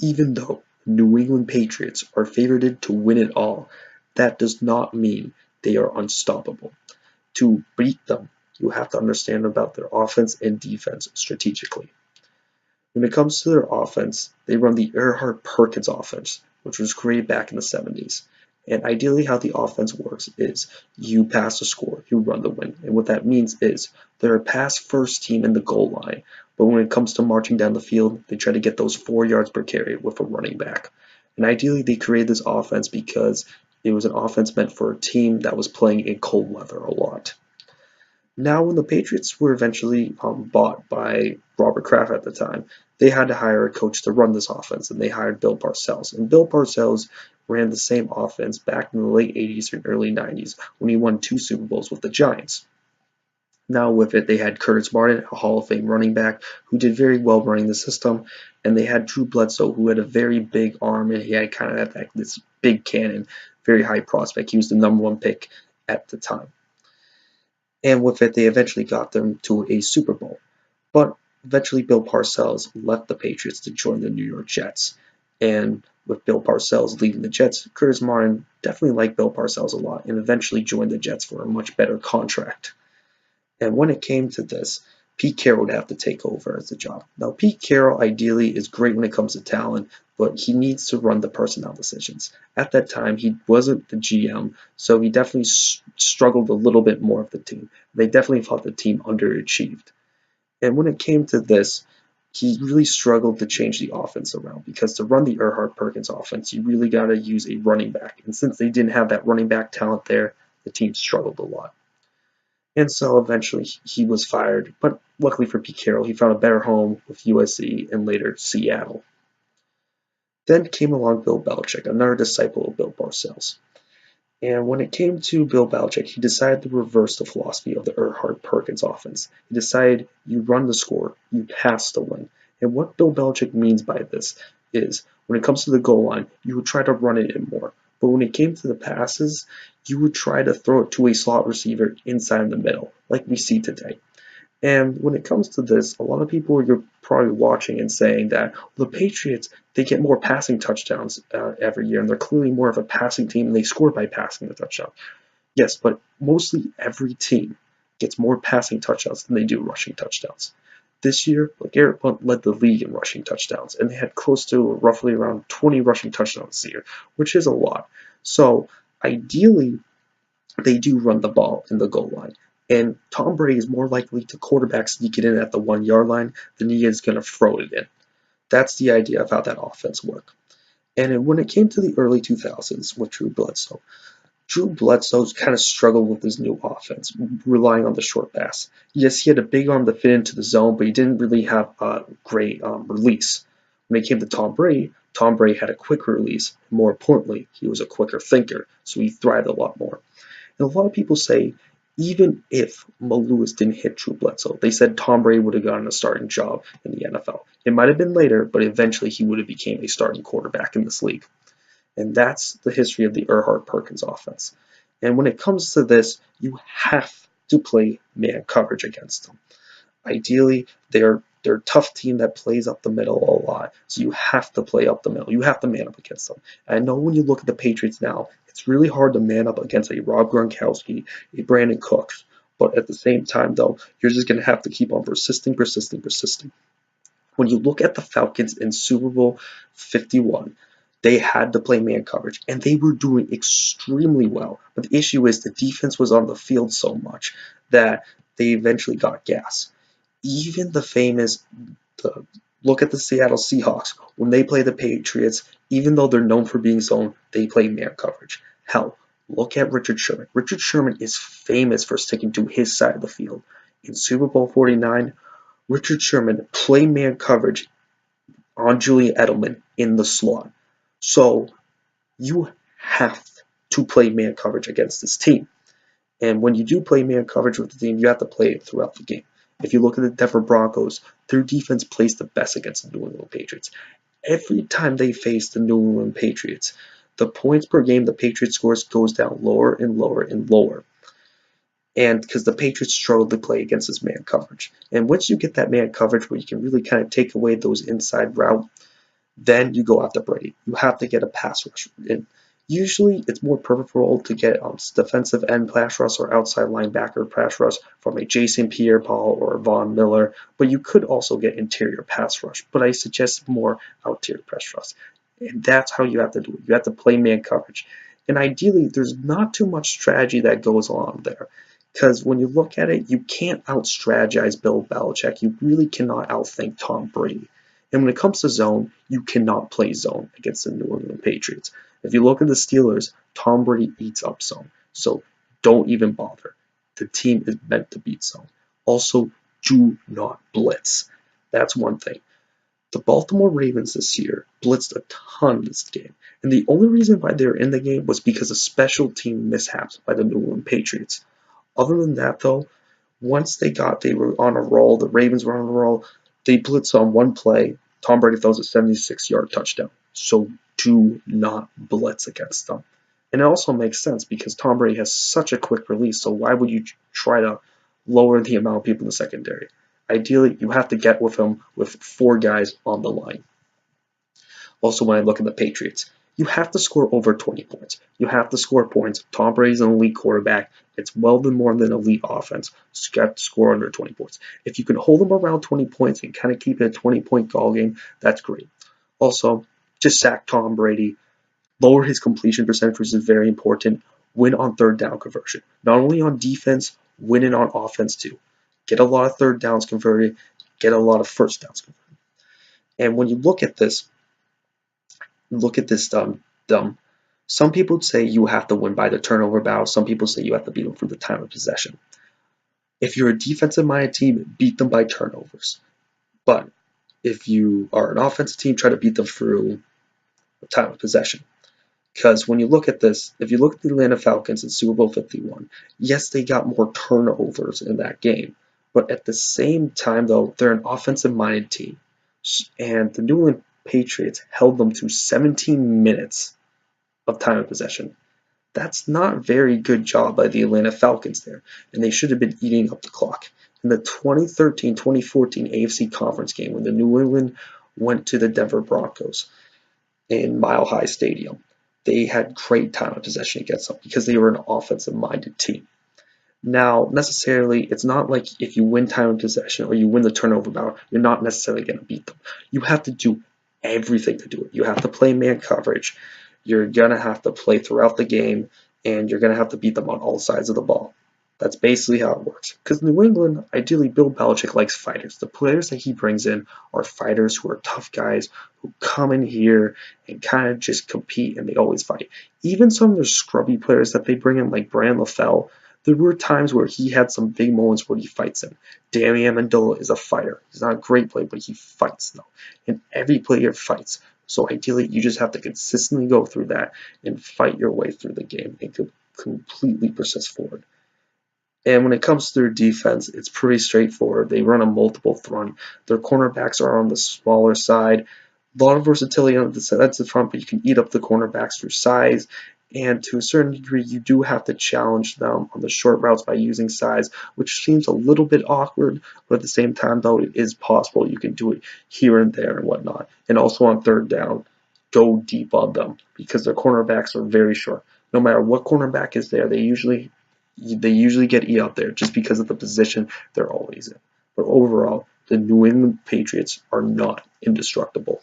Even though New England Patriots are favored to win it all, that does not mean they are unstoppable. To beat them, you have to understand about their offense and defense strategically. When it comes to their offense, they run the Erhardt-Perkins offense, which was created back in the 70s. And ideally, how the offense works is you pass the score, you run the win. And what that means is they're a pass first team in the goal line, but when it comes to marching down the field, they try to get those 4 yards per carry with a running back. And ideally, they created this offense because it was an offense meant for a team that was playing in cold weather a lot. Now, when the Patriots were eventually bought by Robert Kraft at the time, they had to hire a coach to run this offense, and they hired Bill Parcells. And Bill Parcells ran the same offense back in the late 80s and early 90s when he won 2 Super Bowls with the Giants. Now, with it, they had Curtis Martin, a Hall of Fame running back, who did very well running the system, and they had Drew Bledsoe, who had a very big arm, and he had kind of this big cannon, very high prospect. He was the #1 pick at the time. And with it, they eventually got them to a Super Bowl. But eventually, Bill Parcells left the Patriots to join the New York Jets. And with Bill Parcells leaving the Jets, Curtis Martin definitely liked Bill Parcells a lot and eventually joined the Jets for a much better contract. And when it came to this, Pete Carroll would have to take over as the job. Now, Pete Carroll ideally is great when it comes to talent, but he needs to run the personnel decisions. At that time, he wasn't the GM, so he definitely struggled a little bit more with the team. They definitely thought the team underachieved. And when it came to this, he really struggled to change the offense around because to run the Erhardt-Perkins offense, you really got to use a running back. And since they didn't have that running back talent there, the team struggled a lot. And so eventually he was fired, but luckily for Pete Carroll, he found a better home with USC and later Seattle. Then came along Bill Belichick, another disciple of Bill Parcells. And when it came to Bill Belichick, he decided to reverse the philosophy of the Erhardt-Perkins offense. He decided you run the score, you pass the win. And what Bill Belichick means by this is when it comes to the goal line, you would try to run it in more. But when it came to the passes, you would try to throw it to a slot receiver inside the middle, like we see today. And when it comes to this, a lot of people are probably watching and saying that the Patriots, they get more passing touchdowns every year, and they're clearly more of a passing team, and they score by passing the touchdown. Yes, but mostly every team gets more passing touchdowns than they do rushing touchdowns. This year, Garrett Blount led the league in rushing touchdowns, and they had close to roughly around 20 rushing touchdowns this year, which is a lot. So ideally, they do run the ball in the goal line. And Tom Brady is more likely to quarterback sneak it in at the 1 yard line than he is going to throw it in. That's the idea of how that offense worked. And when it came to the early 2000s with Drew Bledsoe kind of struggled with his new offense, relying on the short pass. Yes, he had a big arm to fit into the zone, but he didn't really have a great release. When it came to Tom Brady had a quick release. More importantly, he was a quicker thinker, so he thrived a lot more. And a lot of people say even if Mo Lewis didn't hit Drew Bledsoe, they said Tom Brady would have gotten a starting job in the NFL. It might have been later, but eventually he would have became a starting quarterback in this league. And that's the history of the Erhardt-Perkins offense. And when it comes to this, you have to play man coverage against them. Ideally, they're a tough team that plays up the middle a lot, so you have to play up the middle. You have to man up against them. And I know when you look at the Patriots now, it's really hard to man up against a Rob Gronkowski, a Brandin Cooks. But at the same time, though, you're just going to have to keep on persisting. When you look at the Falcons in Super Bowl 51, they had to play man coverage, and they were doing extremely well. But the issue is the defense was on the field so much that they eventually got gas. Even the famous look at the Seattle Seahawks when they play the Patriots, even though they're known for being zone, they play man coverage. Hell, look at Richard Sherman. Richard Sherman is famous for sticking to his side of the field. In Super Bowl 49, Richard Sherman played man coverage on Julian Edelman in the slot. So you have to play man coverage against this team. And when you do play man coverage with the team, you have to play it throughout the game. If you look at the Denver Broncos, their defense plays the best against the New England Patriots. Every time they face the New England Patriots, the points per game the Patriots scores goes down lower and lower and lower. And because the Patriots struggle to play against this man coverage. And once you get that man coverage where you can really kind of take away those inside route, Then you go after Brady. You have to get a pass rush in. Usually, it's more purposeful to get defensive end pass rush or outside linebacker pass rush from a Jason Pierre-Paul or Von Miller, but you could also get interior pass rush. But I suggest more outerior pass rush. And that's how you have to do it. You have to play man coverage. And ideally, there's not too much strategy that goes on there. Because when you look at it, you can't out-strategize Bill Belichick. You really cannot outthink Tom Brady. And when it comes to zone, you cannot play zone against the New England Patriots. If you look at the Steelers, Tom Brady eats up zone. So don't even bother. The team is meant to beat zone. Also, do not blitz. That's one thing. The Baltimore Ravens this year blitzed a ton this game. And the only reason why they were in the game was because of special team mishaps by the New England Patriots. Other than that, though, once they were on a roll, the Ravens were on a roll, they blitz on one play. Tom Brady throws a 76-yard touchdown. So do not blitz against them. And it also makes sense because Tom Brady has such a quick release, so why would you try to lower the amount of people in the secondary? Ideally, you have to get with him with 4 guys on the line. Also, when I look at the Patriots, you have to score over 20 points. You have to score points. Tom Brady's an elite quarterback. It's well more than elite offense. So you have to score under 20 points. If you can hold them around 20 points and kind of keep it a 20-point ball game, that's great. Also, just sack Tom Brady. Lower his completion percentage, which is very important. Win on third down conversion. Not only on defense, win it on offense too. Get a lot of third downs converted. Get a lot of first downs converted. And when you look at this some people say you have to win by the turnover battle. Some people say you have to beat them through the time of possession. If you're a defensive-minded team, beat them by turnovers. But if you are an offensive team, try to beat them through the time of possession. Because when you look at this, if you look at the Atlanta Falcons in Super Bowl 51, yes, they got more turnovers in that game. But at the same time, though, they're an offensive-minded team. And the New England Patriots held them to 17 minutes of time of possession. That's not a very good job by the Atlanta Falcons there, and they should have been eating up the clock. In the 2013-2014 AFC Conference game, when the New England went to the Denver Broncos in Mile High Stadium, they had great time of possession against them because they were an offensive-minded team. Now, necessarily, it's not like if you win time of possession or you win the turnover battle, you're not necessarily going to beat them. You have to do everything to do it. You have to play man coverage. You're going to have to play throughout the game, and you're going to have to beat them on all sides of the ball. That's basically how it works. Because New England, ideally, Bill Belichick likes fighters. The players that he brings in are fighters who are tough guys who come in here and kind of just compete, and they always fight. Even some of the scrubby players that they bring in, like Brandin LaFell, there were times where he had some big moments where he fights him. Danny Amendola is a fighter. He's not a great player, but he fights, though. And every player fights. So ideally, you just have to consistently go through that and fight your way through the game and completely persist forward. And when it comes to their defense, it's pretty straightforward. They run a multiple front. Their cornerbacks are on the smaller side. A lot of versatility on the defensive front, but you can eat up the cornerbacks through size. And to a certain degree, you do have to challenge them on the short routes by using size, which seems a little bit awkward, but at the same time, though, it is possible. You can do it here and there and whatnot. And also on third down, go deep on them because their cornerbacks are very short. No matter what cornerback is there, they usually get eat out there just because of the position they're always in. But overall, the New England Patriots are not indestructible.